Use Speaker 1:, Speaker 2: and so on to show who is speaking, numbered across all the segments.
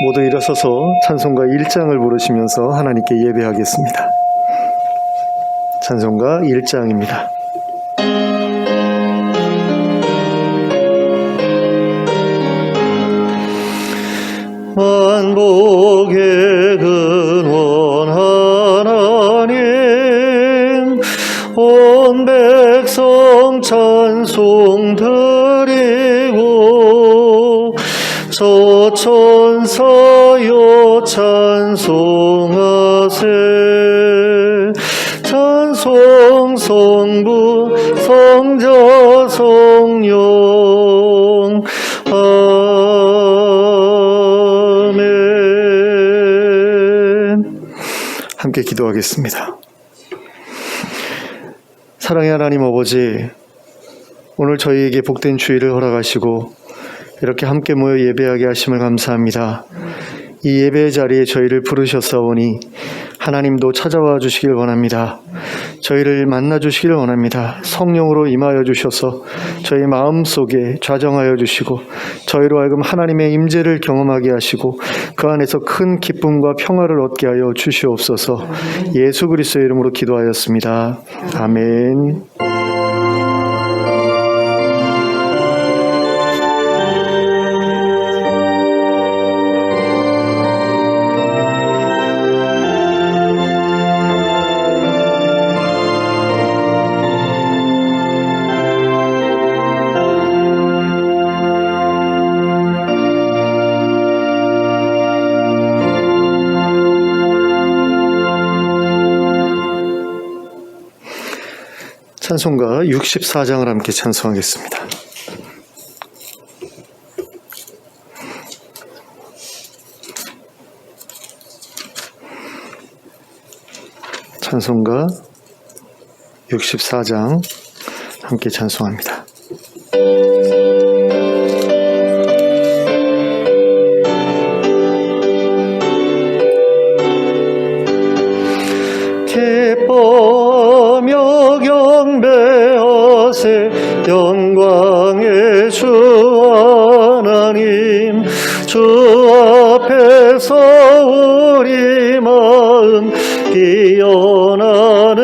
Speaker 1: 모두 일어서서 찬송가 1장을 부르시면서 하나님께 예배하겠습니다. 찬송가 1장입니다. 만복의 근원 하나님, 온 백성 찬송 드리고 저 천사여 찬송하세. 찬송 성부 성자 성령 아멘. 함께 기도하겠습니다. 사랑의 하나님 아버지, 오늘 저희에게 복된 주일을 허락하시고 이렇게 함께 모여 예배하게 하심을 감사합니다. 이 예배의 자리에 저희를 부르셨사오니 하나님도 찾아와 주시길 원합니다. 저희를 만나 주시길 원합니다. 성령으로 임하여 주셔서 저희 마음속에 좌정하여 주시고 저희로 하여금 하나님의 임재를 경험하게 하시고 그 안에서 큰 기쁨과 평화를 얻게 하여 주시옵소서. 예수 그리스도의 이름으로 기도하였습니다. 아멘. 찬송가 64장을 함께 찬송하겠습니다. 찬송가 64장 함께 찬송합니다. 기뻐하며 경배하세 영광의 주 하나님. 주 앞에서 우리 마음 피어나는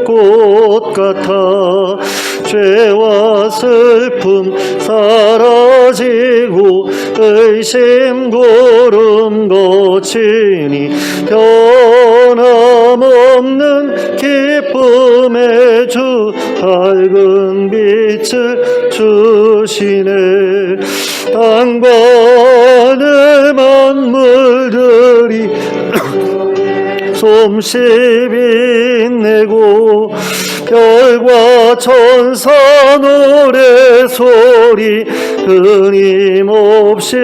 Speaker 1: 꽃 같아 죄와 슬픔 사라지고 의심 구름 거치니 변함없는 기쁨의 주 밝은 빛을 주시네. 땅과 내 만물들이 솜씨 빛내고 별과 천사 노래소리 끊임없이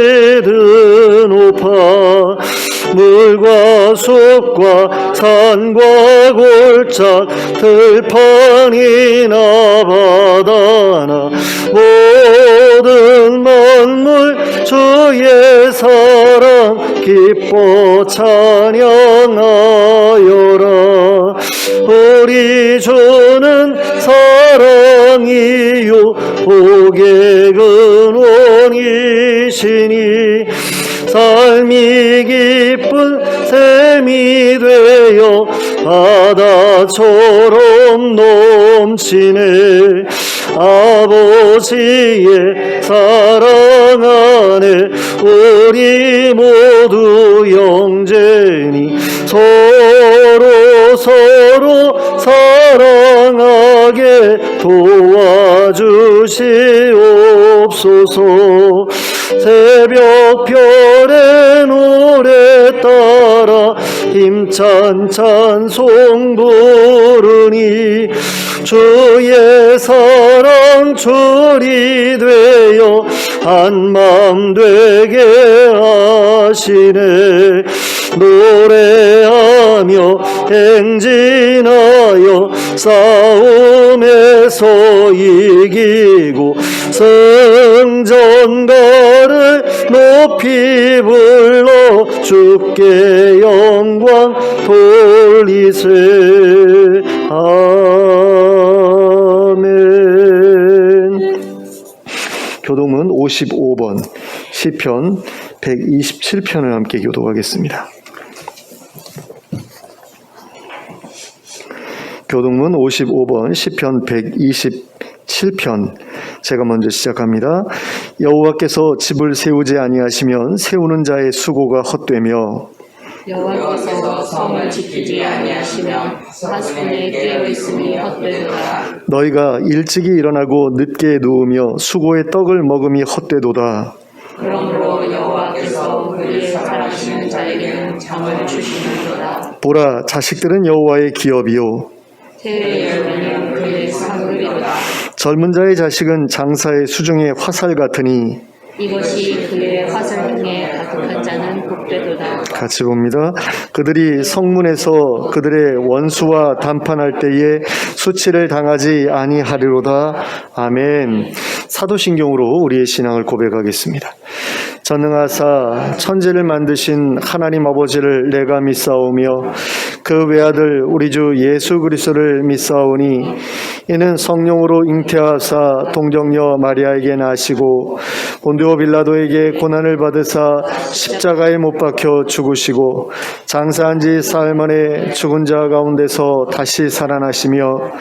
Speaker 1: 드높아 물과 숲과 산과 골짝 들판이나 바다나 모든 만물 주의 사랑 기뻐 찬양하여라. 우리 주는 사랑이요 복의 근원이시니 삶이 기쁜 샘이 되어 바다처럼 넘치네. 아버지의 사랑 안에 우리 모두 형제니 서로 사랑하게 도와주시옵소서. 새벽별의 노래 따라 힘찬 찬송 부르니 주의 사랑 줄이 되어 한맘 되게 하시네. 노래하며 행진하여 싸움에서 이기고 승전가를 높이 불러 주께 영광 돌리세. 아멘. 교동은 55번 시편 127편을 함께 교독하겠습니다. 교동문 55번 시편 127편 제가 먼저 시작합니다. 여호와께서 집을 세우지 아니하시면 세우는 자의 수고가 헛되며
Speaker 2: 여호와께서 성을 지키지 아니하시면 하수군에 깨어 있음이 헛되도다.
Speaker 1: 너희가 일찍이 일어나고 늦게 누우며 수고의 떡을 먹음이 헛되도다.
Speaker 2: 그러므로 여호와께서 그의 사랑하시는 자에게는 잠을 주시는도다.
Speaker 1: 보라, 자식들은 여호와의 기업이요
Speaker 2: 태의 열매는 그의 상급이도다.
Speaker 1: 젊은 자의 자식은 장사의 수중의 화살 같으니
Speaker 2: 이것이 그의 화살 등에 가득한 자는 복되도다.
Speaker 1: 같이 봅니다. 그들이 성문에서 그들의 원수와 담판할 때에 수치를 당하지 아니하리로다. 아멘. 사도신경으로 우리의 신앙을 고백하겠습니다. 전능하사 천지를 만드신 하나님 아버지를 내가 믿사오며 그 외아들 우리 주 예수 그리스도를 믿사오니 이는 성령으로 잉태하사 동정녀 마리아에게 나시고 본디오 빌라도에게 고난을 받으사 십자가에 못 박혀 죽으시고 장사한 지 사흘 만에 죽은 자 가운데서 다시 살아나시며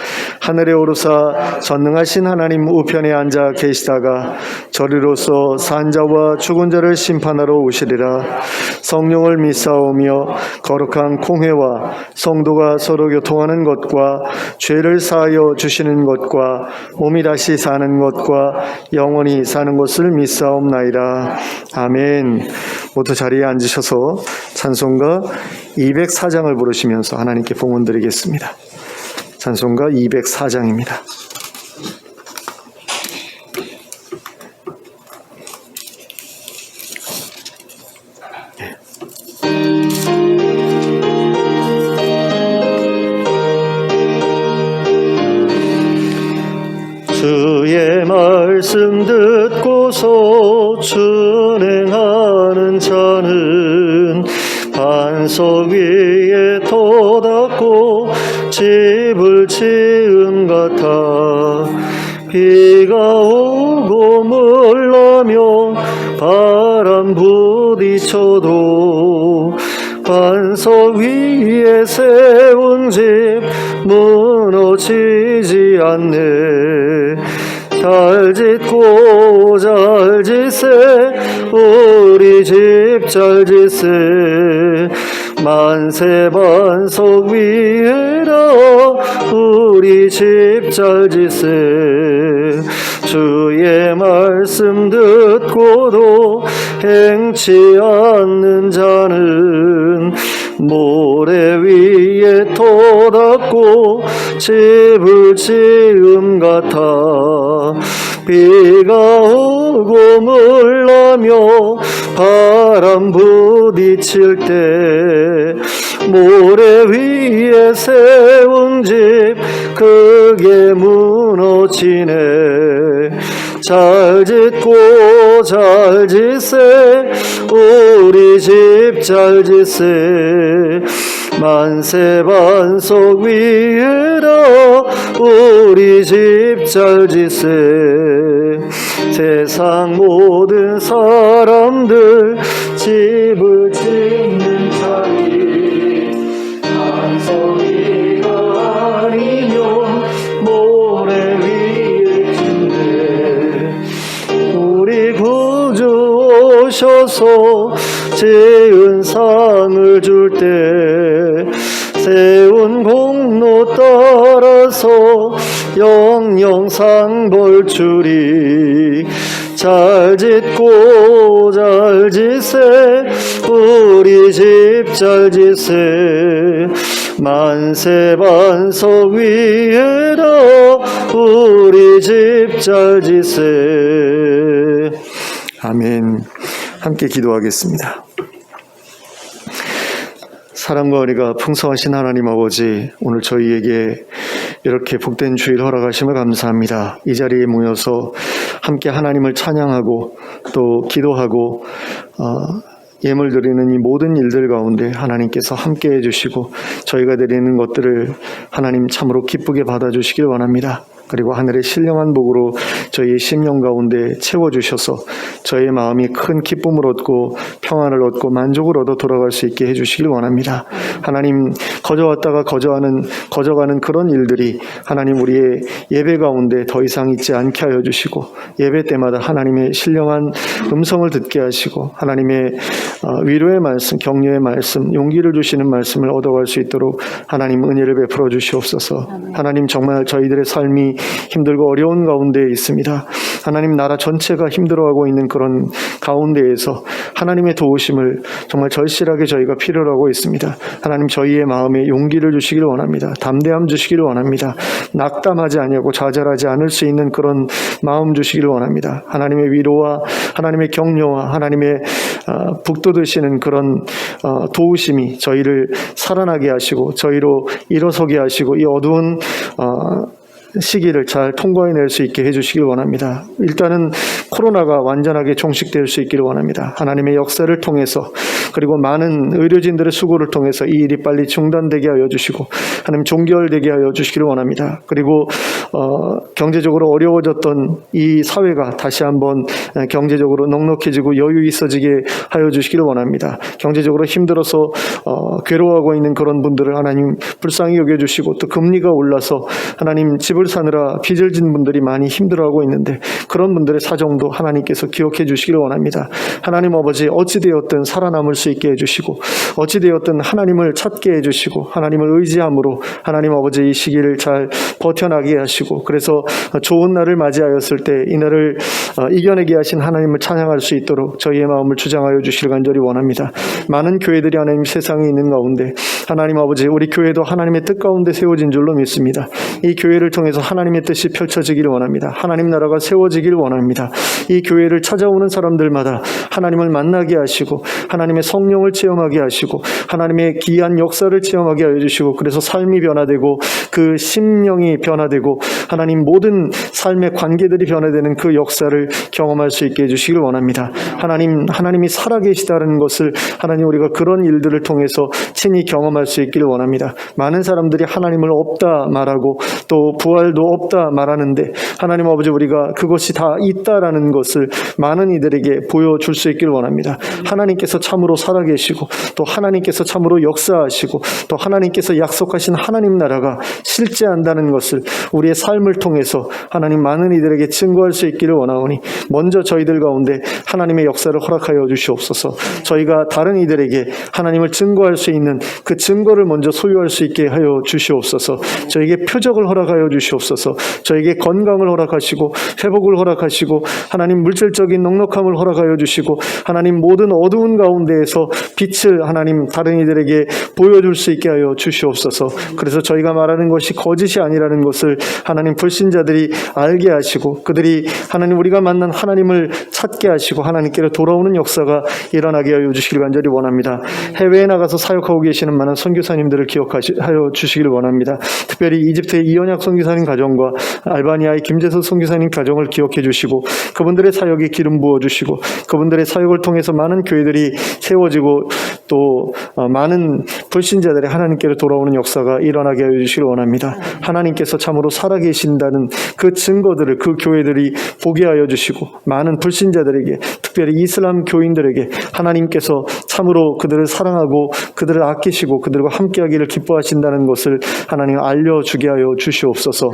Speaker 1: 하늘에 오르사 전능하신 하나님 우편에 앉아 계시다가 저리로서 산 자와 죽은 자를 심판하러 오시리라. 성령을 믿사오며 거룩한 공회와 성도가 서로 교통하는 것과 죄를 사하여 주시는 것과 몸이 다시 사는 것과 영원히 사는 것을 믿사옵나이다. 아멘. 모두 자리에 앉으셔서 찬송가 204장을 부르시면서 하나님께 봉헌 드리겠습니다. 찬송가 204장입니다. 주의 말씀 듣고서 준행하는 자는 반석 위에 돋았고 집을 지은 같아 비가 오고 물나며 바람 부딪혀도 반석 위에 세운 집 무너지지 않네. 잘 짓고 잘 짓세 우리 집 잘 짓세 만세 반석 위에라 우리 집 잘 짓세 주의 말씀 듣고도 행치 않는 자는 모래 위에 돋았고 집을 지음 같아 비가 오고 물나며 바람 부딪힐 때 모래 위에 세운 집 크게 무너지네. 잘 짓고 잘 짓세 우리 집 잘 짓세 만세 반석 위에라 우리 집 잘 짓세 세상 모든 사람들 집을 짓는 자리 반석 위가 아니면 모래 위에 짓네. 우리 구주 오셔서 지은 상을 줄 때 세운 공로 따라서 영영 상 벌 줄이 잘 짓고 잘 짓세 우리 집 잘 짓세 만세 반석 위에라 우리 집 잘 짓세. 아멘. 함께 기도하겠습니다. 사랑과 은혜가 풍성하신 하나님 아버지, 오늘 저희에게 이렇게 복된 주일 허락하심을 감사합니다. 이 자리에 모여서 함께 하나님을 찬양하고 또 기도하고 예물 드리는 이 모든 일들 가운데 하나님께서 함께 해주시고 저희가 드리는 것들을 하나님 참으로 기쁘게 받아주시길 원합니다. 그리고 하늘의 신령한 복으로 저희의 심령 가운데 채워주셔서 저희의 마음이 큰 기쁨을 얻고 평안을 얻고 만족을 얻어 돌아갈 수 있게 해주시길 원합니다. 하나님, 거저왔다가 거저가는 그런 일들이 하나님 우리의 예배 가운데 더 이상 있지 않게 하여 주시고, 예배 때마다 하나님의 신령한 음성을 듣게 하시고 하나님의 위로의 말씀, 격려의 말씀, 용기를 주시는 말씀을 얻어갈 수 있도록 하나님 은혜를 베풀어 주시옵소서. 하나님, 정말 저희들의 삶이 힘들고 어려운 가운데 있습니다. 하나님, 나라 전체가 힘들어하고 있는 그런 가운데에서 하나님의 도우심을 정말 절실하게 저희가 필요로 하고 있습니다. 하나님, 저희의 마음에 용기를 주시길 원합니다. 담대함 주시기를 원합니다. 낙담하지 아니하고 좌절하지 않을 수 있는 그런 마음 주시기를 원합니다. 하나님의 위로와 하나님의 격려와 하나님의 북돋으시는 그런 도우심이 저희를 살아나게 하시고 저희로 일어서게 하시고 이 어두운 시기를 잘 통과해낼 수 있게 해주시길 원합니다. 일단은 코로나가 완전하게 종식될 수 있기를 원합니다. 하나님의 역사를 통해서, 그리고 많은 의료진들의 수고를 통해서 이 일이 빨리 중단되게 하여 주시고 하나님 종결되게 하여 주시기를 원합니다. 그리고 경제적으로 어려워졌던 이 사회가 다시 한번 경제적으로 넉넉해지고 여유 있어지게 하여 주시기를 원합니다. 경제적으로 힘들어서 괴로워하고 있는 그런 분들을 하나님 불쌍히 여겨주시고, 또 금리가 올라서 하나님 집을 사느라 빚을 진 분들이 많이 힘들어하고 있는데 그런 분들의 사정도 하나님께서 기억해 주시기를 원합니다. 하나님 아버지, 어찌되었든 살아남을 수 있게 해주시고 어찌되었든 하나님을 찾게 해주시고 하나님을 의지함으로 하나님 아버지 이 시기를 잘 버텨나게 하시고, 그래서 좋은 날을 맞이하였을 때 이 날을 이겨내게 하신 하나님을 찬양할 수 있도록 저희의 마음을 주장하여 주시길 간절히 원합니다. 많은 교회들이 하나님 세상에 있는 가운데 하나님 아버지, 우리 교회도 하나님의 뜻 가운데 세워진 줄로 믿습니다. 이 교회를 통해서 하나님의 뜻이 펼쳐지기를 원합니다. 하나님 나라가 세워지기를 원합니다. 이 교회를 찾아오는 사람들마다 하나님을 만나게 하시고 하나님의 성령을 체험하게 하시고 하나님의 기이한 역사를 체험하게 하여 주시고, 그래서 삶이 변화되고 그 심령이 변화되고 하나님 모든 삶의 관계들이 변화되는 그 역사를 경험할 수 있게 해주시길 원합니다. 하나님이 살아계시다는 것을 하나님 우리가 그런 일들을 통해서 친히 경험할 수 있기를 원합니다. 많은 사람들이 하나님을 없다 말하고 또 부활도 없다 말하는데 하나님 아버지, 우리가 그것이 다 있다라는 것을 많은 이들에게 보여줄 수 있기를 원합니다. 하나님께서 참으로 살아계시고 또 하나님께서 참으로 역사하시고 또 하나님께서 약속하신 하나님 나라가 실제한다는 것을 우리의 삶을 통해서 하나님 많은 이들에게 증거할 수 있기를 원하오니, 먼저 저희들 가운데 하나님의 역사를 허락하여 주시옵소서. 저희가 다른 이들에게 하나님을 증거할 수 있는 그 증거를 먼저 소유할 수 있게 하여 주시옵소서. 저에게 표적을 허락하여 주시옵소서. 저에게 건강을 허락하시고 회복을 허락하시고 하나님 물질적인 넉넉함을 허락하여 주시고 하나님 모든 어두운 가운데에서 빛을 하나님 다른 이들에게 보여줄 수 있게 하여 주시옵소서. 그래서 저희가 말하는 것이 거짓이 아니라는 것을 하나님 불신자들이 알게 하시고 그들이 하나님 우리가 만난 하나님을 찾게 하시고 하나님께로 돌아오는 역사가 일어나게 하여 주시길 간절히 원합니다. 해외에 나가서 사역하고 계시는 많은 선교사님들을 기억하여 주시기를 원합니다. 특별히 이집트의 이언약 선교사님 가정과 알바니아의 김재석 선교사님 가정을 기억해 주시고 그분들의 사역에 기름 부어 주시고 그분들의 사역을 통해서 많은 교회들이 세워지고 또 많은 불신자들의 하나님께로 돌아오는 역사가 일어나게 하여 주시길 원합니다. 하나님께서 참으로 살아계신다는 그 증거들을 그 교회들이 보게 하여 주시고 많은 불신자들에게, 특별히 이슬람 교인들에게 하나님께서 참으로 그들을 사랑하고 그들을 아끼시고 그들과 함께하기를 기뻐하신다는 것을 하나님 알려주게 하여 주시옵소서.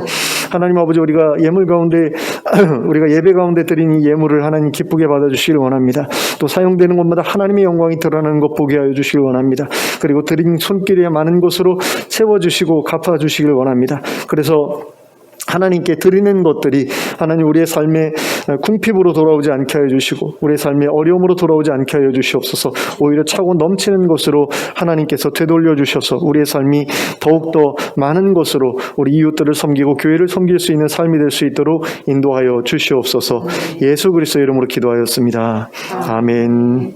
Speaker 1: 하나님 아버지, 우리가 예물 가운데 우리가 예배 가운데 드린 이 예물을 하나님 기쁘게 받아주시길 원합니다. 또 사용되는 곳마다 하나님의 영광이 드러나는 것 보게 하여 주시길 원합니다. 그리고 드린 손길에 많은 곳으로 채워주시고 갚아주시길 원합니다. 그래서 하나님께 드리는 것들이 하나님 우리의 삶에 궁핍으로 돌아오지 않게 하여 주시고 우리의 삶에 어려움으로 돌아오지 않게 하여 주시옵소서. 오히려 차고 넘치는 것으로 하나님께서 되돌려 주셔서 우리의 삶이 더욱더 많은 것으로 우리 이웃들을 섬기고 교회를 섬길 수 있는 삶이 될 수 있도록 인도하여 주시옵소서. 예수 그리스도 이름으로 기도하였습니다. 아멘.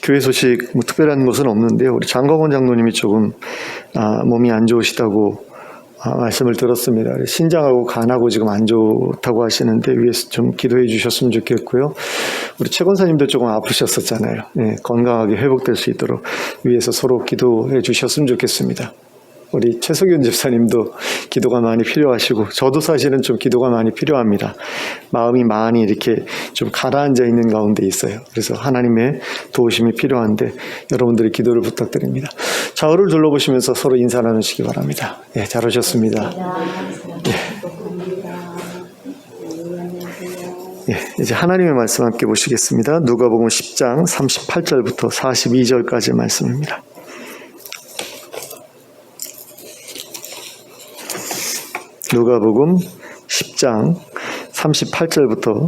Speaker 1: 교회 소식 특별한 것은 없는데요. 우리 장광원 장로님이 조금 몸이 안 좋으시다고 말씀을 들었습니다. 신장하고 간하고 지금 안 좋다고 하시는데 위에서 좀 기도해 주셨으면 좋겠고요. 우리 최 권사님도 조금 아프셨었잖아요. 네, 건강하게 회복될 수 있도록 위에서 서로 기도해 주셨으면 좋겠습니다. 우리 최석윤 집사님도 기도가 많이 필요하시고 저도 사실은 좀 기도가 많이 필요합니다. 마음이 많이 이렇게 좀 가라앉아 있는 가운데 있어요. 그래서 하나님의 도우심이 필요한데 여러분들의 기도를 부탁드립니다. 좌우를 둘러보시면서 서로 인사 나누시기 바랍니다. 예, 잘 오셨습니다. 예, 이제 하나님의 말씀 함께 보시겠습니다. 누가복음 10장 38절부터 42절까지 말씀입니다. 누가복음 10장 38절부터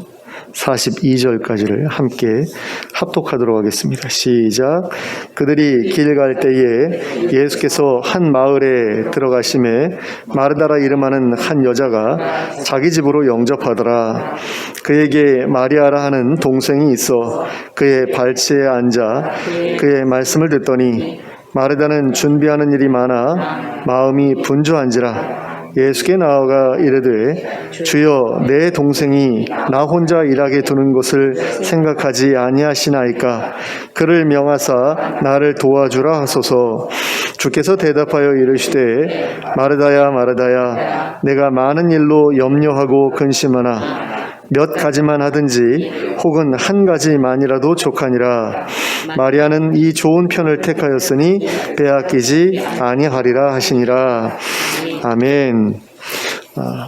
Speaker 1: 42절까지를 함께 합독하도록 하겠습니다. 시작. 그들이 길 갈 때에 예수께서 한 마을에 들어가심에 마르다라 이름하는 한 여자가 자기 집으로 영접하더라. 그에게 마리아라 하는 동생이 있어 그의 발치에 앉아 그의 말씀을 듣더니 마르다는 준비하는 일이 많아 마음이 분주한지라. 예수께 나아가 이르되 주여 내 동생이 나 혼자 일하게 두는 것을 생각하지 아니하시나이까. 그를 명하사 나를 도와주라 하소서. 주께서 대답하여 이르시되 마르다야 마르다야 내가 많은 일로 염려하고 근심하나 몇 가지만 하든지 혹은 한 가지만이라도 족하니라. 마리아는 이 좋은 편을 택하였으니 빼앗기지 아니하리라 하시니라. 아멘.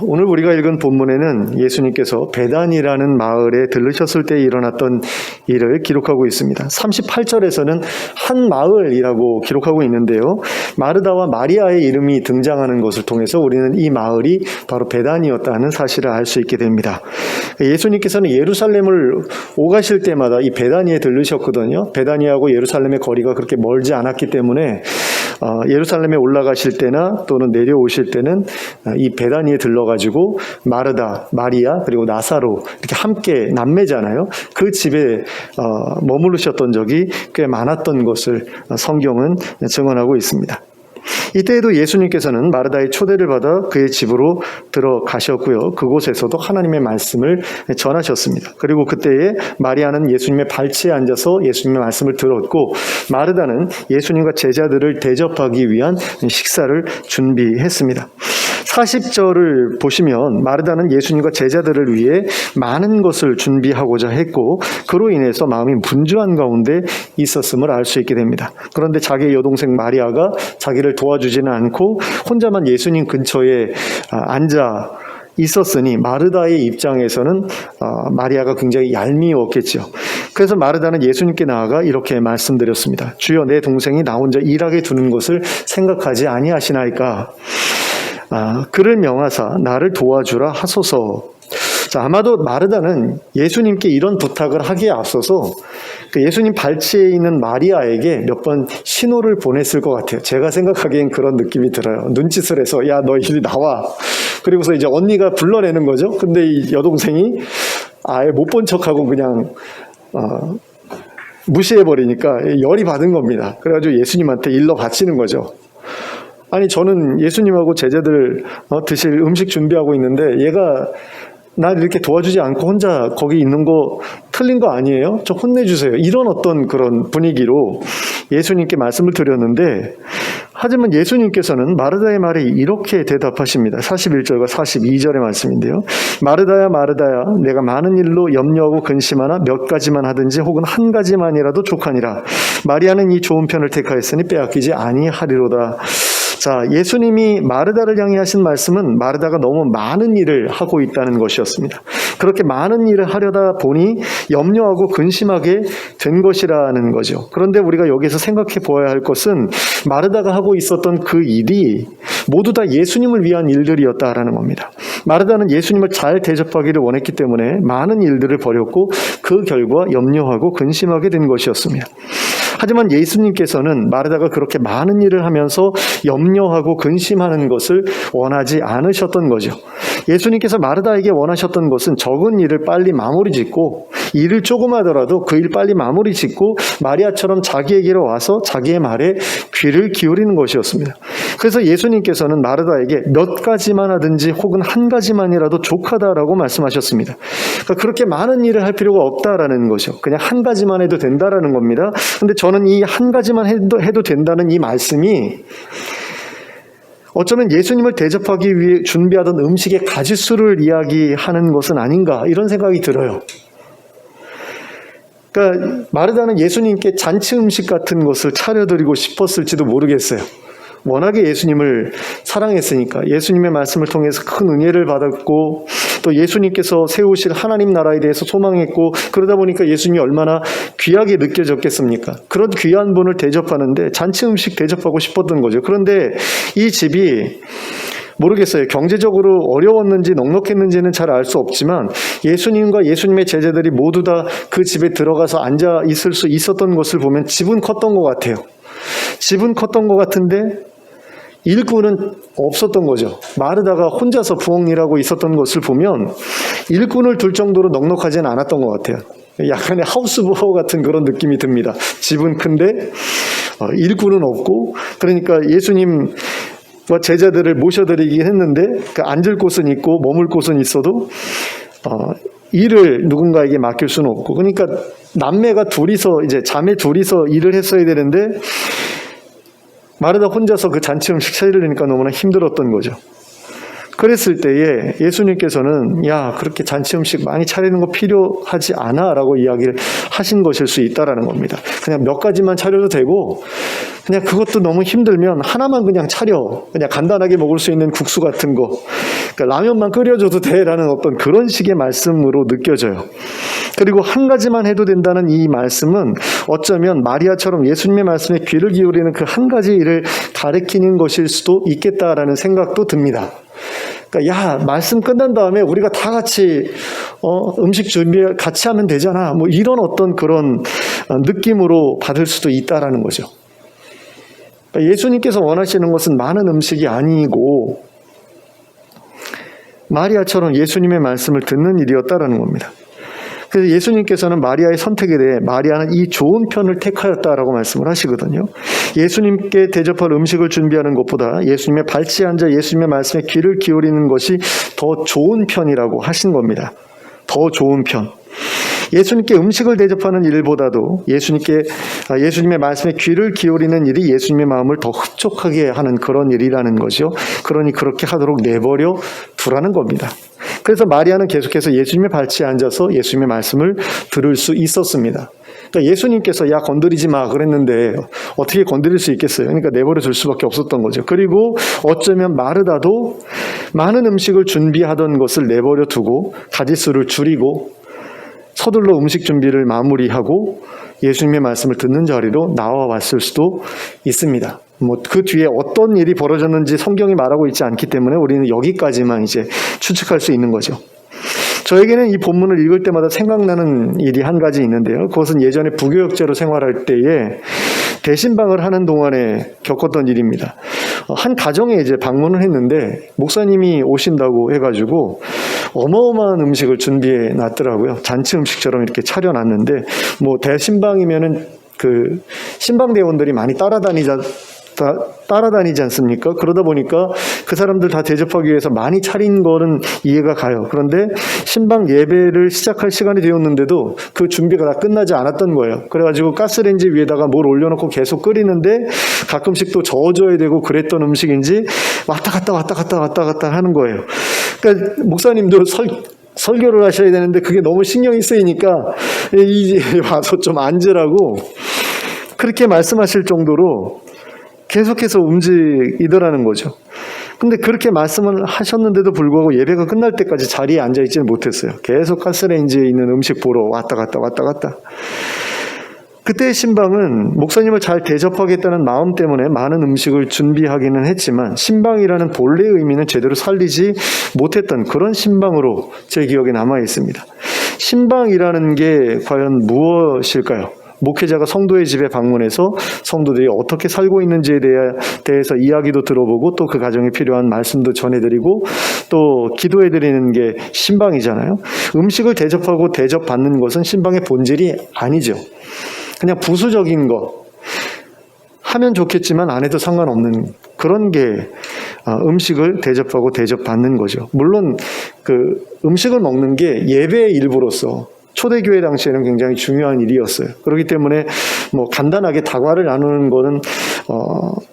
Speaker 1: 오늘 우리가 읽은 본문에는 예수님께서 베단이라는 마을에 들르셨을 때 일어났던 일을 기록하고 있습니다. 38절에서는 한 마을이라고 기록하고 있는데요. 마르다와 마리아의 이름이 등장하는 것을 통해서 우리는 이 마을이 바로 베단이었다는 사실을 알 수 있게 됩니다. 예수님께서는 예루살렘을 오가실 때마다 이 베다니에 들르셨거든요. 베다니하고 예루살렘의 거리가 그렇게 멀지 않았기 때문에 예루살렘에 올라가실 때나 또는 내려오실 때는 이 베다니에 들러가지고 마르다, 마리아 그리고 나사로 이렇게 함께 남매잖아요. 그 집에 머무르셨던 적이 꽤 많았던 것을 성경은 증언하고 있습니다. 이때에도 예수님께서는 마르다의 초대를 받아 그의 집으로 들어가셨고요. 그곳에서도 하나님의 말씀을 전하셨습니다. 그리고 그때에 마리아는 예수님의 발치에 앉아서 예수님의 말씀을 들었고 마르다는 예수님과 제자들을 대접하기 위한 식사를 준비했습니다. 40절을 보시면 마르다는 예수님과 제자들을 위해 많은 것을 준비하고자 했고 그로 인해서 마음이 분주한 가운데 있었음을 알 수 있게 됩니다. 그런데 자기의 여동생 마리아가 자기를 도와주지는 않고 혼자만 예수님 근처에 앉아 있었으니 마르다의 입장에서는 마리아가 굉장히 얄미웠겠죠. 그래서 마르다는 예수님께 나아가 이렇게 말씀드렸습니다. 주여 내 동생이 나 혼자 일하게 두는 것을 생각하지 아니하시나이까. 그를 명하사 나를 도와주라 하소서. 자, 아마도 마르다는 예수님께 이런 부탁을 하기에 앞서서 그 예수님 발치에 있는 마리아에게 몇 번 신호를 보냈을 것 같아요. 제가 생각하기엔 그런 느낌이 들어요. 눈짓을 해서 야, 너 이리 나와. 그리고서 이제 언니가 불러내는 거죠. 근데 이 여동생이 아예 못 본 척하고 그냥 무시해버리니까 열이 받은 겁니다. 그래가지고 예수님한테 일러 바치는 거죠. 아니 저는 예수님하고 제자들 드실 음식 준비하고 있는데 얘가 날 이렇게 도와주지 않고 혼자 거기 있는 거 틀린 거 아니에요? 좀 혼내주세요. 이런 어떤 그런 분위기로 예수님께 말씀을 드렸는데 하지만 예수님께서는 마르다의 말에 이렇게 대답하십니다. 41절과 42절의 말씀인데요. 마르다야 마르다야 내가 많은 일로 염려하고 근심하나 몇 가지만 하든지 혹은 한 가지만이라도 족하니라. 마리아는 이 좋은 편을 택하였으니 빼앗기지 아니하리로다. 자, 예수님이 마르다를 향해 하신 말씀은 마르다가 너무 많은 일을 하고 있다는 것이었습니다. 그렇게 많은 일을 하려다 보니 염려하고 근심하게 된 것이라는 거죠. 그런데 우리가 여기서 생각해 보아야 할 것은 마르다가 하고 있었던 그 일이 모두 다 예수님을 위한 일들이었다라는 겁니다. 마르다는 예수님을 잘 대접하기를 원했기 때문에 많은 일들을 벌였고 그 결과 염려하고 근심하게 된 것이었습니다. 하지만 예수님께서는 마르다가 그렇게 많은 일을 하면서 염려하고 근심하는 것을 원하지 않으셨던 거죠. 예수님께서 마르다에게 원하셨던 것은 적은 일을 빨리 마무리 짓고 일을 조금 하더라도 그 일 빨리 마무리 짓고 마리아처럼 자기에게로 와서 자기의 말에 귀를 기울이는 것이었습니다. 그래서 예수님께서는 마르다에게 몇 가지만 하든지 혹은 한 가지만이라도 족하다라고 말씀하셨습니다. 그러니까 그렇게 많은 일을 할 필요가 없다라는 거죠. 그냥 한 가지만 해도 된다라는 겁니다. 근데 저는 이 한 가지만 해도 된다는 이 말씀이 어쩌면 예수님을 대접하기 위해 준비하던 음식의 가짓수를 이야기하는 것은 아닌가 이런 생각이 들어요. 그러니까 마르다는 예수님께 잔치 음식 같은 것을 차려드리고 싶었을지도 모르겠어요. 워낙에 예수님을 사랑했으니까 예수님의 말씀을 통해서 큰 은혜를 받았고 또 예수님께서 세우실 하나님 나라에 대해서 소망했고 그러다 보니까 예수님이 얼마나 귀하게 느껴졌겠습니까? 그런 귀한 분을 대접하는데 잔치 음식 대접하고 싶었던 거죠. 그런데 이 집이 모르겠어요. 경제적으로 어려웠는지 넉넉했는지는 잘 알 수 없지만 예수님과 예수님의 제자들이 모두 다 그 집에 들어가서 앉아 있을 수 있었던 것을 보면 집은 컸던 것 같아요. 집은 컸던 것 같은데 일꾼은 없었던 거죠. 마르다가 혼자서 부엌 일하고 있었던 것을 보면 일꾼을 둘 정도로 넉넉하지는 않았던 것 같아요. 약간의 하우스부호 같은 그런 느낌이 듭니다. 집은 큰데 일꾼은 없고 그러니까 예수님과 제자들을 모셔드리긴 했는데 앉을 곳은 있고 머물 곳은 있어도 일을 누군가에게 맡길 수는 없고 그러니까 남매가 둘이서 이제 자매 둘이서 일을 했어야 되는데 마르다 혼자서 그 잔치 음식 차리려니까 너무나 힘들었던 거죠. 그랬을 때에 예수님께서는 야 그렇게 잔치 음식 많이 차리는 거 필요하지 않아 라고 이야기를 하신 것일 수 있다라는 겁니다. 그냥 몇 가지만 차려도 되고 그냥 그것도 너무 힘들면 하나만 그냥 차려. 그냥 간단하게 먹을 수 있는 국수 같은 거 그러니까 라면만 끓여줘도 돼라는 어떤 그런 식의 말씀으로 느껴져요. 그리고 한 가지만 해도 된다는 이 말씀은 어쩌면 마리아처럼 예수님의 말씀에 귀를 기울이는 그 한 가지 일을 가리키는 것일 수도 있겠다라는 생각도 듭니다. 그러니까 야 말씀 끝난 다음에 우리가 다 같이 음식 준비 같이 하면 되잖아. 뭐 이런 어떤 그런 느낌으로 받을 수도 있다라는 거죠. 그러니까 예수님께서 원하시는 것은 많은 음식이 아니고 마리아처럼 예수님의 말씀을 듣는 일이었다라는 겁니다. 그래서 예수님께서는 마리아의 선택에 대해 마리아는 이 좋은 편을 택하였다라고 말씀을 하시거든요. 예수님께 대접할 음식을 준비하는 것보다 예수님의 발치에 앉아 예수님의 말씀에 귀를 기울이는 것이 더 좋은 편이라고 하신 겁니다. 더 좋은 편. 예수님께 음식을 대접하는 일보다도 예수님의 말씀에 귀를 기울이는 일이 예수님의 마음을 더 흡족하게 하는 그런 일이라는 거죠. 그러니 그렇게 하도록 내버려 두라는 겁니다. 그래서 마리아는 계속해서 예수님의 발치에 앉아서 예수님의 말씀을 들을 수 있었습니다. 그러니까 예수님께서 야 건드리지 마 그랬는데 어떻게 건드릴 수 있겠어요? 그러니까 내버려 둘 수밖에 없었던 거죠. 그리고 어쩌면 마르다도 많은 음식을 준비하던 것을 내버려 두고 가짓수를 줄이고 서둘러 음식 준비를 마무리하고 예수님의 말씀을 듣는 자리로 나와왔을 수도 있습니다. 그 뒤에 어떤 일이 벌어졌는지 성경이 말하고 있지 않기 때문에 우리는 여기까지만 이제 추측할 수 있는 거죠. 저에게는 이 본문을 읽을 때마다 생각나는 일이 한 가지 있는데요. 그것은 예전에 부교역자로 생활할 때에 대신방을 하는 동안에 겪었던 일입니다. 한 가정에 이제 방문을 했는데 목사님이 오신다고 해가지고 어마어마한 음식을 준비해 놨더라고요. 잔치 음식처럼 이렇게 차려놨는데 대신방이면은 그 신방대원들이 많이 따라다니지 않습니까? 그러다 보니까 그 사람들 다 대접하기 위해서 많이 차린 거는 이해가 가요. 그런데 신방 예배를 시작할 시간이 되었는데도 그 준비가 다 끝나지 않았던 거예요. 그래가지고 가스레인지 위에다가 뭘 올려놓고 계속 끓이는데 가끔씩 또 저어줘야 되고 그랬던 음식인지 왔다 갔다 하는 거예요. 그러니까 목사님도 설교를 하셔야 되는데 그게 너무 신경이 쓰이니까 이제 와서 좀 앉으라고 그렇게 말씀하실 정도로 계속해서 움직이더라는 거죠. 근데 그렇게 말씀을 하셨는데도 불구하고 예배가 끝날 때까지 자리에 앉아있지는 못했어요. 계속 가스레인지에 있는 음식 보러 왔다 갔다. 그때의 신방은 목사님을 잘 대접하겠다는 마음 때문에 많은 음식을 준비하기는 했지만 신방이라는 본래의 의미는 제대로 살리지 못했던 그런 신방으로 제 기억에 남아 있습니다. 신방이라는 게 과연 무엇일까요? 목회자가 성도의 집에 방문해서 성도들이 어떻게 살고 있는지에 대해서 이야기도 들어보고 또 그 가정에 필요한 말씀도 전해드리고 또 기도해드리는 게 신방이잖아요. 음식을 대접하고 대접받는 것은 신방의 본질이 아니죠. 그냥 부수적인 거 하면 좋겠지만 안 해도 상관없는 그런 게 음식을 대접하고 대접받는 거죠. 물론 그 음식을 먹는 게 예배의 일부로서 초대교회 당시에는 굉장히 중요한 일이었어요. 그렇기 때문에 뭐 간단하게 다과를 나누는 거는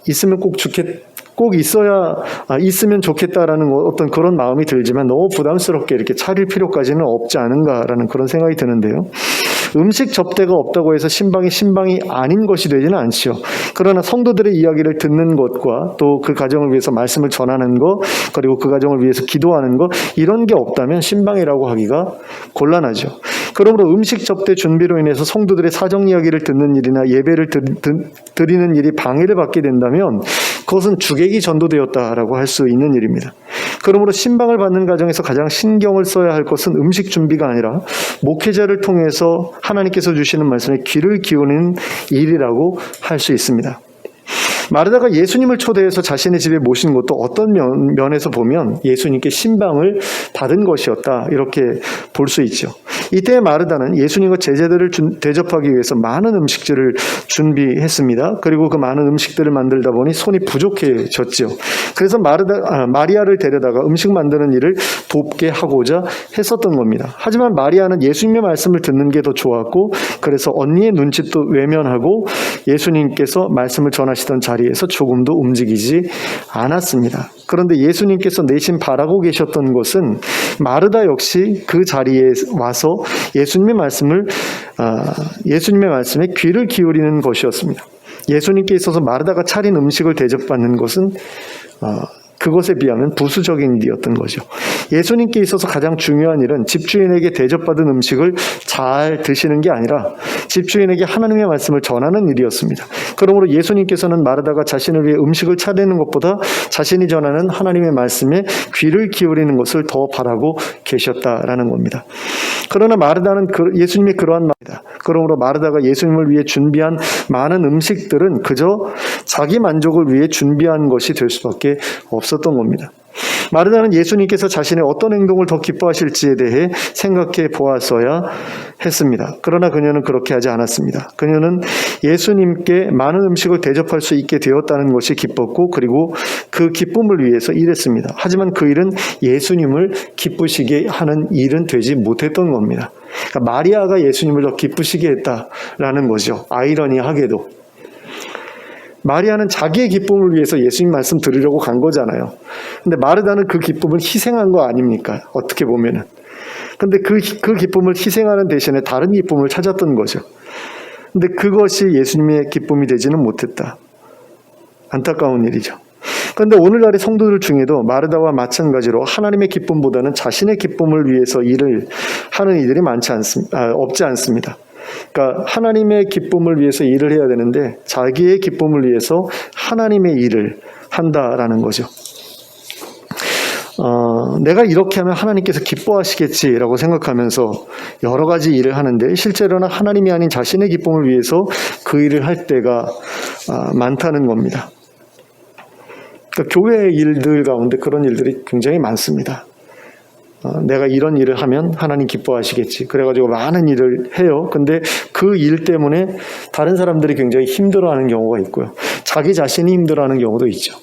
Speaker 1: 있으면 꼭 있어야 있으면 좋겠다라는 어떤 그런 마음이 들지만 너무 부담스럽게 이렇게 차릴 필요까지는 없지 않은가라는 그런 생각이 드는데요. 음식 접대가 없다고 해서 신방이 아닌 것이 되지는 않죠. 그러나 성도들의 이야기를 듣는 것과 또 그 가정을 위해서 말씀을 전하는 것, 그리고 그 가정을 위해서 기도하는 것, 이런 게 없다면 신방이라고 하기가 곤란하죠. 그러므로 음식 접대 준비로 인해서 성도들의 사정 이야기를 듣는 일이나 예배를 드리는 일이 방해를 받게 된다면 그것은 주객이 전도되었다라고 할 수 있는 일입니다. 그러므로 신방을 받는 가정에서 가장 신경을 써야 할 것은 음식 준비가 아니라 목회자를 통해서 하나님께서 주시는 말씀에 귀를 기울이는 일이라고 할 수 있습니다. 마르다가 예수님을 초대해서 자신의 집에 모신 것도 어떤 면에서 보면 예수님께 신방을 받은 것이었다, 이렇게 볼 수 있죠. 이때 마르다는 예수님과 제자들을 대접하기 위해서 많은 음식들을 준비했습니다. 그리고 그 많은 음식들을 만들다 보니 손이 부족해졌죠. 그래서 마리아를 데려다가 음식 만드는 일을 돕게 하고자 했었던 겁니다. 하지만 마리아는 예수님의 말씀을 듣는 게 더 좋았고, 그래서 언니의 눈짓도 외면하고 예수님께서 말씀을 전하시던 자리에서 조금도 움직이지 않았습니다. 그런데 예수님께서 내심 바라고 계셨던 것은 마르다 역시 그 자리에 와서 예수님의 말씀에 귀를 기울이는 것이었습니다. 예수님께 있어서 마르다가 차린 음식을 대접받는 것은 그것에 비하면 부수적인 일이었던 거죠. 예수님께 있어서 가장 중요한 일은 집주인에게 대접받은 음식을 잘 드시는 게 아니라 집주인에게 하나님의 말씀을 전하는 일이었습니다. 그러므로 예수님께서는 마르다가 자신을 위해 음식을 차리는 것보다 자신이 전하는 하나님의 말씀에 귀를 기울이는 것을 더 바라고 계셨다라는 겁니다. 그러나 마르다는 예수님의 그러한 말이다. 그러므로 마르다가 예수님을 위해 준비한 많은 음식들은 그저 자기 만족을 위해 준비한 것이 될 수밖에 없었던 겁니다. 마르다는 예수님께서 자신의 어떤 행동을 더 기뻐하실지에 대해 생각해 보았어야 했습니다. 그러나 그녀는 그렇게 하지 않았습니다. 그녀는 예수님께 많은 음식을 대접할 수 있게 되었다는 것이 기뻤고, 그리고 그 기쁨을 위해서 일했습니다. 하지만 그 일은 예수님을 기쁘시게 하는 일은 되지 못했던 겁니다. 그러니까 마리아가 예수님을 더 기쁘시게 했다라는 거죠. 아이러니하게도. 마리아는 자기의 기쁨을 위해서 예수님 말씀 들으려고 간 거잖아요. 근데 마르다는 그 기쁨을 희생한 거 아닙니까? 어떻게 보면은. 근데 그 기쁨을 희생하는 대신에 다른 기쁨을 찾았던 거죠. 근데 그것이 예수님의 기쁨이 되지는 못했다. 안타까운 일이죠. 그런데 오늘날의 성도들 중에도 마르다와 마찬가지로 하나님의 기쁨보다는 자신의 기쁨을 위해서 일을 하는 이들이 없지 않습니다. 그러니까 하나님의 기쁨을 위해서 일을 해야 되는데 자기의 기쁨을 위해서 하나님의 일을 한다라는 거죠. 내가 이렇게 하면 하나님께서 기뻐하시겠지라고 생각하면서 여러 가지 일을 하는데 실제로는 하나님이 아닌 자신의 기쁨을 위해서 그 일을 할 때가 많다는 겁니다. 그러니까 교회의 일들 가운데 그런 일들이 굉장히 많습니다. 내가 이런 일을 하면 하나님 기뻐하시겠지. 그래가지고 많은 일을 해요. 근데 그 일 때문에 다른 사람들이 굉장히 힘들어하는 경우가 있고요. 자기 자신이 힘들어하는 경우도 있죠.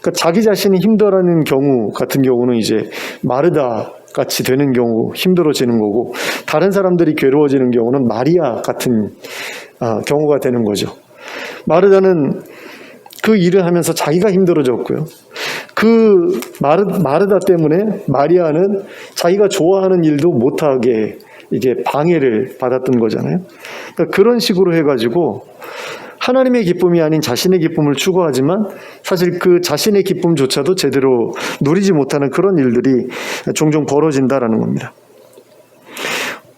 Speaker 1: 그러니까 자기 자신이 힘들어하는 경우 같은 경우는 이제 마르다 같이 되는 경우, 힘들어지는 거고, 다른 사람들이 괴로워지는 경우는 마리아 같은 경우가 되는 거죠. 마르다는 그 일을 하면서 자기가 힘들어졌고요. 그 마르다 때문에 마리아는 자기가 좋아하는 일도 못하게 이게 방해를 받았던 거잖아요. 그러니까 그런 식으로 해가지고 하나님의 기쁨이 아닌 자신의 기쁨을 추구하지만 사실 그 자신의 기쁨조차도 제대로 누리지 못하는 그런 일들이 종종 벌어진다라는 겁니다.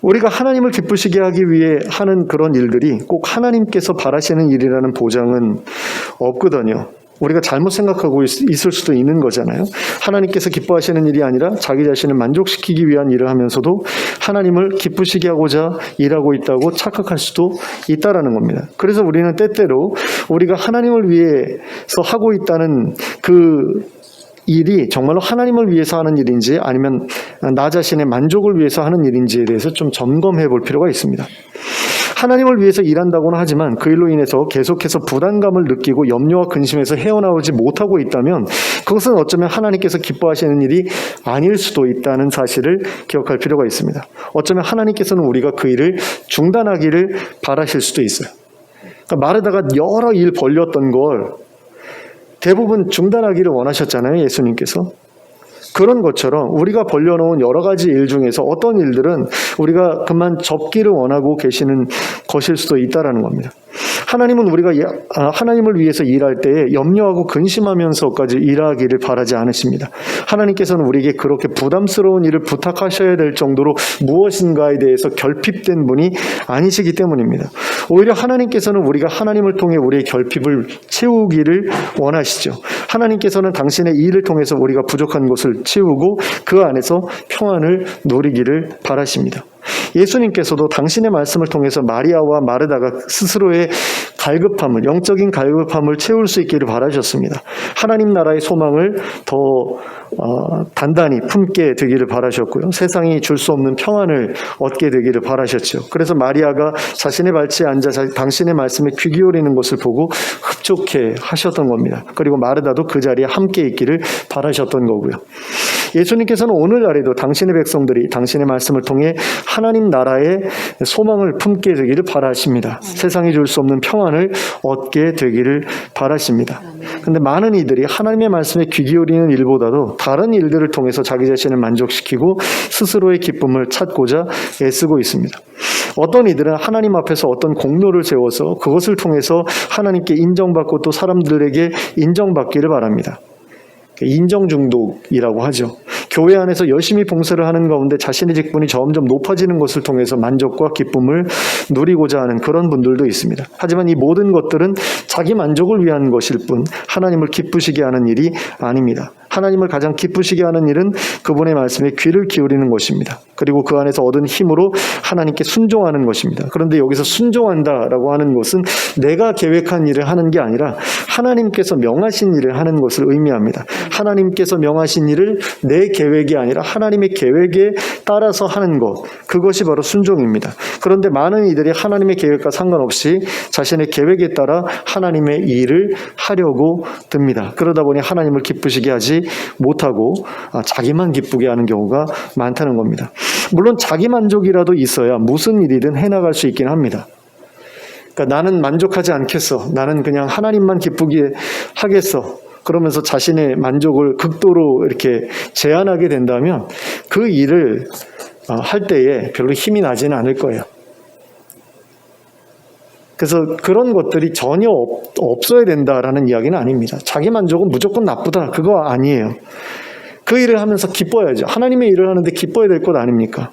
Speaker 1: 우리가 하나님을 기쁘시게 하기 위해 하는 그런 일들이 꼭 하나님께서 바라시는 일이라는 보장은 없거든요. 우리가 잘못 생각하고 있을 수도 있는 거잖아요. 하나님께서 기뻐하시는 일이 아니라 자기 자신을 만족시키기 위한 일을 하면서도 하나님을 기쁘시게 하고자 일하고 있다고 착각할 수도 있다라는 겁니다. 그래서 우리는 때때로 우리가 하나님을 위해서 하고 있다는 그 일이 정말로 하나님을 위해서 하는 일인지 아니면 나 자신의 만족을 위해서 하는 일인지에 대해서 좀 점검해 볼 필요가 있습니다. 하나님을 위해서 일한다고는 하지만 그 일로 인해서 계속해서 부담감을 느끼고 염려와 근심에서 헤어나오지 못하고 있다면 그것은 어쩌면 하나님께서 기뻐하시는 일이 아닐 수도 있다는 사실을 기억할 필요가 있습니다. 어쩌면 하나님께서는 우리가 그 일을 중단하기를 바라실 수도 있어요. 그러니까 마르다가 여러 일 벌렸던 걸 대부분 중단하기를 원하셨잖아요, 예수님께서. 그런 것처럼 우리가 벌려놓은 여러 가지 일 중에서 어떤 일들은 우리가 그만 접기를 원하고 계시는 것일 수도 있다라는 겁니다. 하나님은 우리가 하나님을 위해서 일할 때에 염려하고 근심하면서까지 일하기를 바라지 않으십니다. 하나님께서는 우리에게 그렇게 부담스러운 일을 부탁하셔야 될 정도로 무엇인가에 대해서 결핍된 분이 아니시기 때문입니다. 오히려 하나님께서는 우리가 하나님을 통해 우리의 결핍을 채우기를 원하시죠. 하나님께서는 당신의 일을 통해서 우리가 부족한 것을 채우고 그 안에서 평안을 누리기를 바라십니다. 예수님께서도 당신의 말씀을 통해서 마리아와 마르다가 스스로의 갈급함을, 영적인 갈급함을 채울 수 있기를 바라셨습니다. 하나님 나라의 소망을 더 단단히 품게 되기를 바라셨고요. 세상이 줄 수 없는 평안을 얻게 되기를 바라셨죠. 그래서 마리아가 자신의 발치에 앉아 당신의 말씀에 귀 기울이는 것을 보고 흡족해 하셨던 겁니다. 그리고 마르다도 그 자리에 함께 있기를 바라셨던 거고요. 예수님께서는 오늘날에도 당신의 백성들이 당신의 말씀을 통해 하나님 나라의 소망을 품게 되기를 바라십니다. 세상이 줄 수 없는 평안을 얻게 되기를 바라십니다. 그런데 많은 이들이 하나님의 말씀에 귀 기울이는 일보다도 다른 일들을 통해서 자기 자신을 만족시키고 스스로의 기쁨을 찾고자 애쓰고 있습니다. 어떤 이들은 하나님 앞에서 어떤 공로를 세워서 그것을 통해서 하나님께 인정받고 또 사람들에게 인정받기를 바랍니다. 인정 중독이라고 하죠. 교회 안에서 열심히 봉사를 하는 가운데 자신의 직분이 점점 높아지는 것을 통해서 만족과 기쁨을 누리고자 하는 그런 분들도 있습니다. 하지만 이 모든 것들은 자기 만족을 위한 것일 뿐 하나님을 기쁘시게 하는 일이 아닙니다. 하나님을 가장 기쁘시게 하는 일은 그분의 말씀에 귀를 기울이는 것입니다. 그리고 그 안에서 얻은 힘으로 하나님께 순종하는 것입니다. 그런데 여기서 순종한다라고 하는 것은 내가 계획한 일을 하는 게 아니라 하나님께서 명하신 일을 하는 것을 의미합니다. 하나님께서 명하신 일을 내 계획이 아니라 하나님의 계획에 따라서 하는 것, 그것이 바로 순종입니다. 그런데 많은 이들이 하나님의 계획과 상관없이 자신의 계획에 따라 하나님의 일을 하려고 듭니다. 그러다 보니 하나님을 기쁘시게 하지 못하고 자기만 기쁘게 하는 경우가 많다는 겁니다. 물론 자기 만족이라도 있어야 무슨 일이든 해나갈 수 있긴 합니다. 그러니까 나는 만족하지 않겠어. 나는 그냥 하나님만 기쁘게 하겠어. 그러면서 자신의 만족을 극도로 이렇게 제한하게 된다면 그 일을 할 때에 별로 힘이 나지는 않을 거예요. 그래서 그런 것들이 전혀 없어야 된다라는 이야기는 아닙니다. 자기 만족은 무조건 나쁘다. 그거 아니에요. 그 일을 하면서 기뻐야죠. 하나님의 일을 하는데 기뻐야 될 것 아닙니까?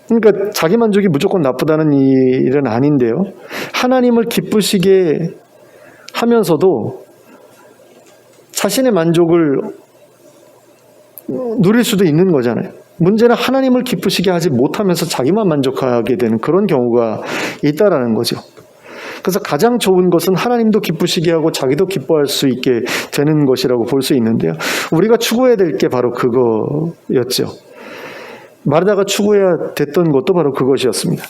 Speaker 1: 그러니까 자기 만족이 무조건 나쁘다는 일은 아닌데요. 하나님을 기쁘시게 하면서도 자신의 만족을 누릴 수도 있는 거잖아요. 문제는 하나님을 기쁘시게 하지 못하면서 자기만 만족하게 되는 그런 경우가 있다라는 거죠. 그래서 가장 좋은 것은 하나님도 기쁘시게 하고 자기도 기뻐할 수 있게 되는 것이라고 볼 수 있는데요. 우리가 추구해야 될 게 바로 그거였죠. 마르다가 추구해야 됐던 것도 바로 그것이었습니다.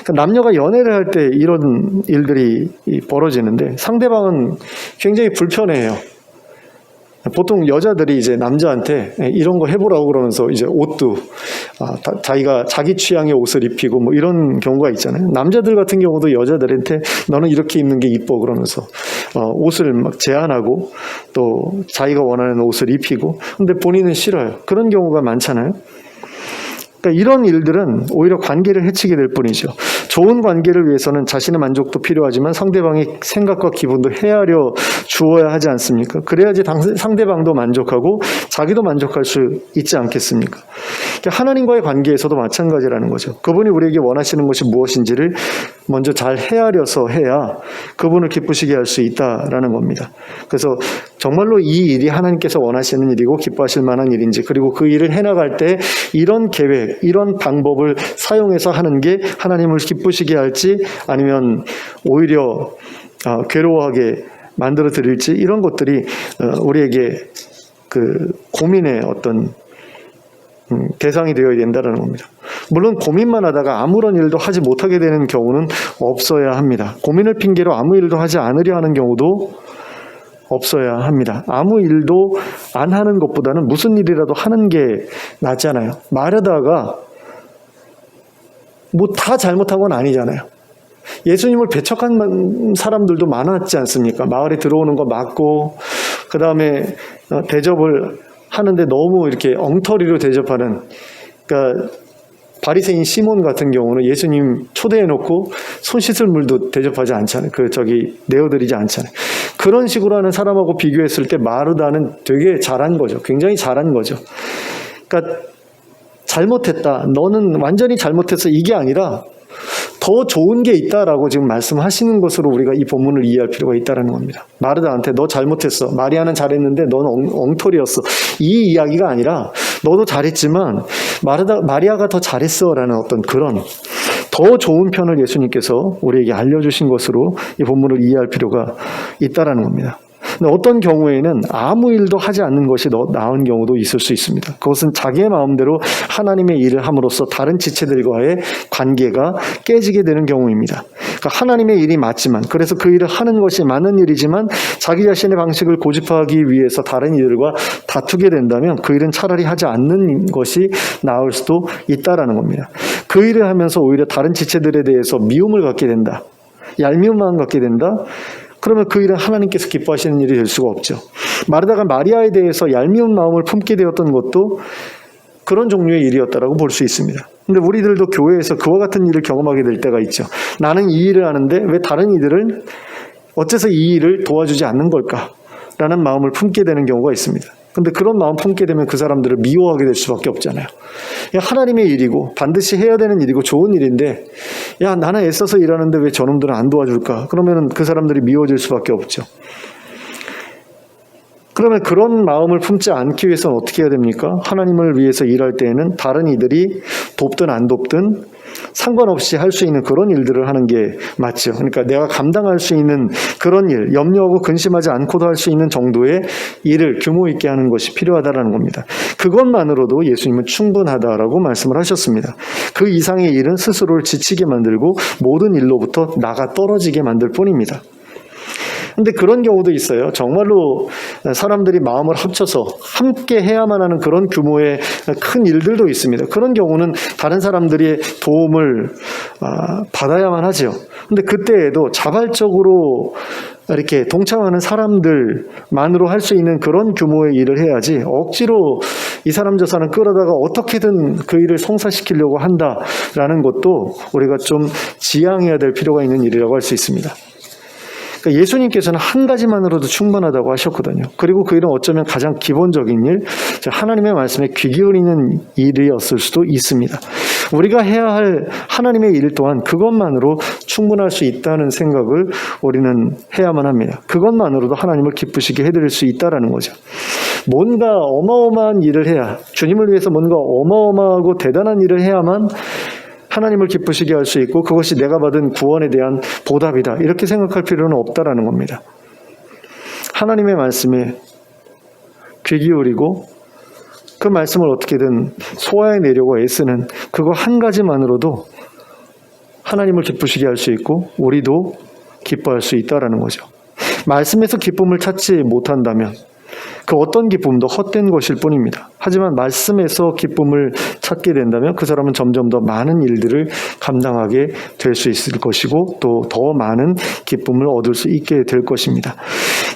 Speaker 1: 그러니까 남녀가 연애를 할 때 이런 일들이 벌어지는데 상대방은 굉장히 불편해해요. 보통 여자들이 이제 남자한테 이런 거 해보라고 그러면서 이제 옷도 자기가 자기 취향의 옷을 입히고 뭐 이런 경우가 있잖아요. 남자들 같은 경우도 여자들한테 너는 이렇게 입는 게 이뻐 그러면서 옷을 막 제안하고 또 자기가 원하는 옷을 입히고 근데 본인은 싫어요. 그런 경우가 많잖아요. 그러니까 이런 일들은 오히려 관계를 해치게 될 뿐이죠. 좋은 관계를 위해서는 자신의 만족도 필요하지만 상대방의 생각과 기분도 헤아려 주어야 하지 않습니까? 그래야지 상대방도 만족하고 자기도 만족할 수 있지 않겠습니까? 그러니까 하나님과의 관계에서도 마찬가지라는 거죠. 그분이 우리에게 원하시는 것이 무엇인지를 먼저 잘 헤아려서 해야 그분을 기쁘시게 할 수 있다라는 겁니다. 그래서 정말로 이 일이 하나님께서 원하시는 일이고 기뻐하실 만한 일인지, 그리고 그 일을 해나갈 때 이런 계획, 이런 방법을 사용해서 하는 게 하나님을 기쁘시게 할지 아니면 오히려 괴로워하게 만들어 드릴지, 이런 것들이 우리에게 그 고민의 어떤 대상이 되어야 된다는 겁니다. 물론 고민만 하다가 아무런 일도 하지 못하게 되는 경우는 없어야 합니다. 고민을 핑계로 아무 일도 하지 않으려 하는 경우도 없어야 합니다. 아무 일도 안 하는 것보다는 무슨 일이라도 하는 게 낫잖아요. 말하다가 뭐 다 잘못한 건 아니잖아요. 예수님을 배척한 사람들도 많았지 않습니까? 마을에 들어오는 거 막고, 그 다음에 대접을 하는데 너무 이렇게 엉터리로 대접하는, 그러니까 바리새인 시몬 같은 경우는 예수님 초대해놓고 손 씻을 물도 대접하지 않잖아요. 내어드리지 않잖아요. 그런 식으로 하는 사람하고 비교했을 때 마르다는 되게 잘한 거죠. 굉장히 잘한 거죠. 그러니까 잘못했다, 너는 완전히 잘못했어, 이게 아니라 더 좋은 게 있다라고 지금 말씀하시는 것으로 우리가 이 본문을 이해할 필요가 있다는 겁니다. 마르다한테 너 잘못했어, 마리아는 잘했는데 너는 엉터리였어, 이 이야기가 아니라 너도 잘했지만 마리아가 더 잘했어라는 어떤 그런 더 좋은 편을 예수님께서 우리에게 알려주신 것으로 이 본문을 이해할 필요가 있다는 겁니다. 근데 어떤 경우에는 아무 일도 하지 않는 것이 더 나은 경우도 있을 수 있습니다. 그것은 자기의 마음대로 하나님의 일을 함으로써 다른 지체들과의 관계가 깨지게 되는 경우입니다. 그러니까 하나님의 일이 맞지만, 그래서 그 일을 하는 것이 맞는 일이지만 자기 자신의 방식을 고집하기 위해서 다른 이들과 다투게 된다면 그 일은 차라리 하지 않는 것이 나을 수도 있다라는 겁니다. 그 일을 하면서 오히려 다른 지체들에 대해서 미움을 갖게 된다, 얄미운 마음 갖게 된다, 그러면 그 일은 하나님께서 기뻐하시는 일이 될 수가 없죠. 마르다가 마리아에 대해서 얄미운 마음을 품게 되었던 것도 그런 종류의 일이었다라고 볼 수 있습니다. 근데 우리들도 교회에서 그와 같은 일을 경험하게 될 때가 있죠. 나는 이 일을 하는데 왜 다른 이들은 어째서 이 일을 도와주지 않는 걸까라는 마음을 품게 되는 경우가 있습니다. 근데 그런 마음 품게 되면 그 사람들을 미워하게 될 수밖에 없잖아요. 하나님의 일이고 반드시 해야 되는 일이고 좋은 일인데, 야, 나는 애써서 일하는데 왜 저놈들은 안 도와줄까? 그러면 그 사람들이 미워질 수밖에 없죠. 그러면 그런 마음을 품지 않기 위해서는 어떻게 해야 됩니까? 하나님을 위해서 일할 때에는 다른 이들이 돕든 안 돕든 상관없이 할 수 있는 그런 일들을 하는 게 맞죠. 그러니까 내가 감당할 수 있는 그런 일, 염려하고 근심하지 않고도 할 수 있는 정도의 일을 규모 있게 하는 것이 필요하다는 겁니다. 그것만으로도 예수님은 충분하다라고 말씀을 하셨습니다. 그 이상의 일은 스스로를 지치게 만들고 모든 일로부터 나가 떨어지게 만들 뿐입니다. 근데 그런 경우도 있어요. 정말로 사람들이 마음을 합쳐서 함께 해야만 하는 그런 규모의 큰 일들도 있습니다. 그런 경우는 다른 사람들의 도움을 받아야만 하죠. 근데 그때에도 자발적으로 이렇게 동참하는 사람들만으로 할 수 있는 그런 규모의 일을 해야지, 억지로 이 사람 저 사람 끌어다가 어떻게든 그 일을 성사시키려고 한다라는 것도 우리가 좀 지양해야 될 필요가 있는 일이라고 할 수 있습니다. 그러니까 예수님께서는 한 가지만으로도 충분하다고 하셨거든요. 그리고 그 일은 어쩌면 가장 기본적인 일, 하나님의 말씀에 귀 기울이는 일이었을 수도 있습니다. 우리가 해야 할 하나님의 일 또한 그것만으로 충분할 수 있다는 생각을 우리는 해야만 합니다. 그것만으로도 하나님을 기쁘시게 해드릴 수 있다는 거죠. 뭔가 어마어마한 일을 해야, 주님을 위해서 뭔가 어마어마하고 대단한 일을 해야만 하나님을 기쁘시게 할 수 있고 그것이 내가 받은 구원에 대한 보답이다, 이렇게 생각할 필요는 없다라는 겁니다. 하나님의 말씀에 귀 기울이고 그 말씀을 어떻게든 소화해내려고 애쓰는 그거 한 가지만으로도 하나님을 기쁘시게 할 수 있고 우리도 기뻐할 수 있다라는 거죠. 말씀에서 기쁨을 찾지 못한다면, 그 어떤 기쁨도 헛된 것일 뿐입니다. 하지만 말씀에서 기쁨을 찾게 된다면 그 사람은 점점 더 많은 일들을 감당하게 될 수 있을 것이고 또 더 많은 기쁨을 얻을 수 있게 될 것입니다.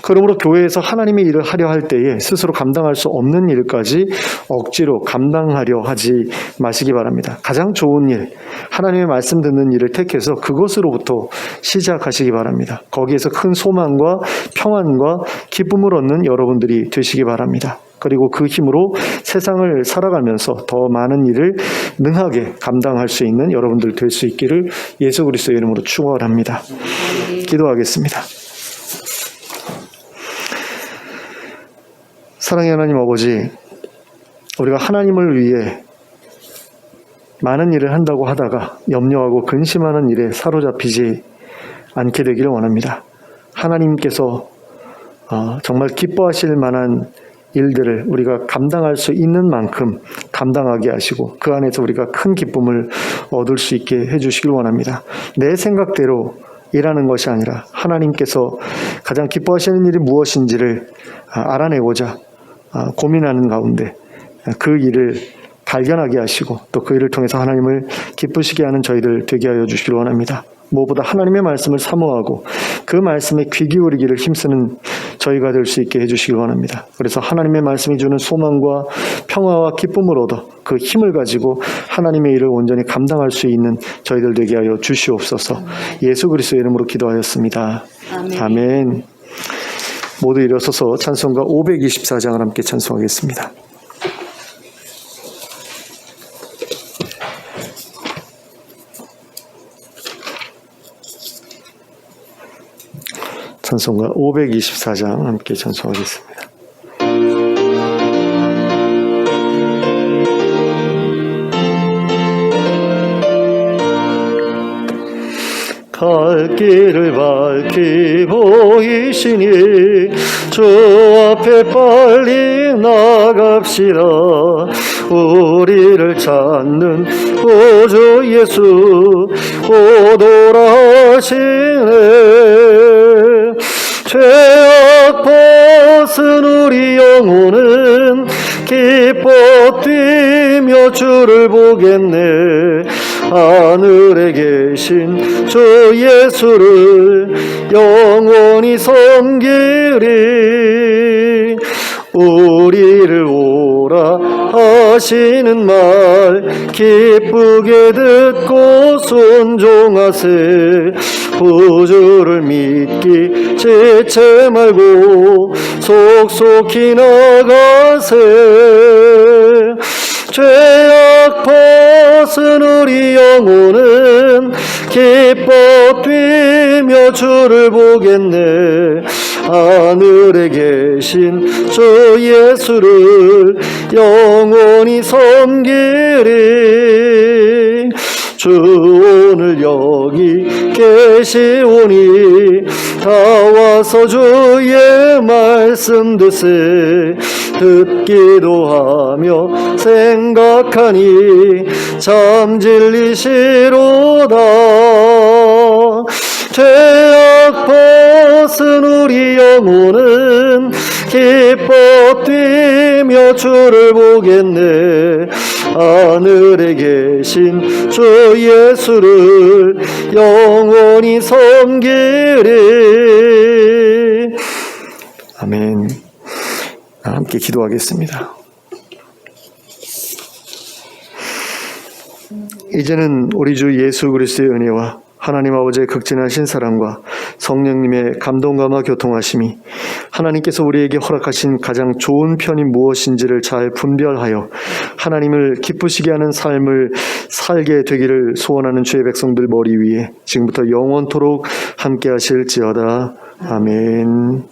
Speaker 1: 그러므로 교회에서 하나님의 일을 하려 할 때에 스스로 감당할 수 없는 일까지 억지로 감당하려 하지 마시기 바랍니다. 가장 좋은 일, 하나님의 말씀 듣는 일을 택해서 그것으로부터 시작하시기 바랍니다. 거기에서 큰 소망과 평안과 기쁨을 얻는 여러분들이 되시기 바랍니다. 그리고 그 힘으로 세상을 살아가면서 더 많은 일을 능하게 감당할 수 있는 여러분들 될 수 있기를 예수 그리스도의 이름으로 축원합니다. 기도하겠습니다. 사랑의 하나님 아버지, 우리가 하나님을 위해 많은 일을 한다고 하다가 염려하고 근심하는 일에 사로잡히지 않게 되기를 원합니다. 하나님께서 정말 기뻐하실 만한 일들을 우리가 감당할 수 있는 만큼 감당하게 하시고 그 안에서 우리가 큰 기쁨을 얻을 수 있게 해주시길 원합니다. 내 생각대로 일하는 것이 아니라 하나님께서 가장 기뻐하시는 일이 무엇인지를 알아내고자 고민하는 가운데 그 일을 발견하게 하시고 또 그 일을 통해서 하나님을 기쁘시게 하는 저희들 되게 하여 주시길 원합니다. 무엇보다 하나님의 말씀을 사모하고 그 말씀에 귀 기울이기를 힘쓰는 저희가 될 수 있게 해주시길 원합니다. 그래서 하나님의 말씀이 주는 소망과 평화와 기쁨을 얻어 그 힘을 가지고 하나님의 일을 온전히 감당할 수 있는 저희들 되게 하여 주시옵소서. 예수 그리스도의 이름으로 기도하였습니다. 아멘. 모두 일어서서 찬송가 524장을 함께 찬송하겠습니다. 찬송가 524장 함께 찬송하겠습니다. 갈 길을 밝히 보이시니 주 앞에 빨리 나갑시다. 우리를 찾는 구주 예수 오도라 하시네. 죄악 벗은 우리 영혼은 기뻐 뛰며 주를 보겠네. 하늘에 계신 주 예수를 영원히 섬기리. 우리를 오라 하시는 말 기쁘게 듣고 순종하세. 구주를 믿기 지체 말고 속속히 나가세. 죄악 벗은 우리 영혼은 기뻐 뛰며 주를 보겠네. 하늘에 계신 주 예수를 영원히 섬기리. 주 오늘 여기 계시오니 다 와서 주의 말씀 듣세. 듣기도 하며 생각하니 참 진리시로다. 죄악 벗은 우리 영혼은 기뻐 뛰며 주를 보겠네. 하늘에 계신 주 예수를 영원히 섬기리. 아멘. 함께 기도하겠습니다. 이제는 우리 주 예수 그리스도의 은혜와 하나님 아버지의 극진하신 사랑과 성령님의 감동감화 교통하심이 하나님께서 우리에게 허락하신 가장 좋은 편이 무엇인지를 잘 분별하여 하나님을 기쁘시게 하는 삶을 살게 되기를 소원하는 주의 백성들 머리 위에 지금부터 영원토록 함께 하실지어다. 아멘.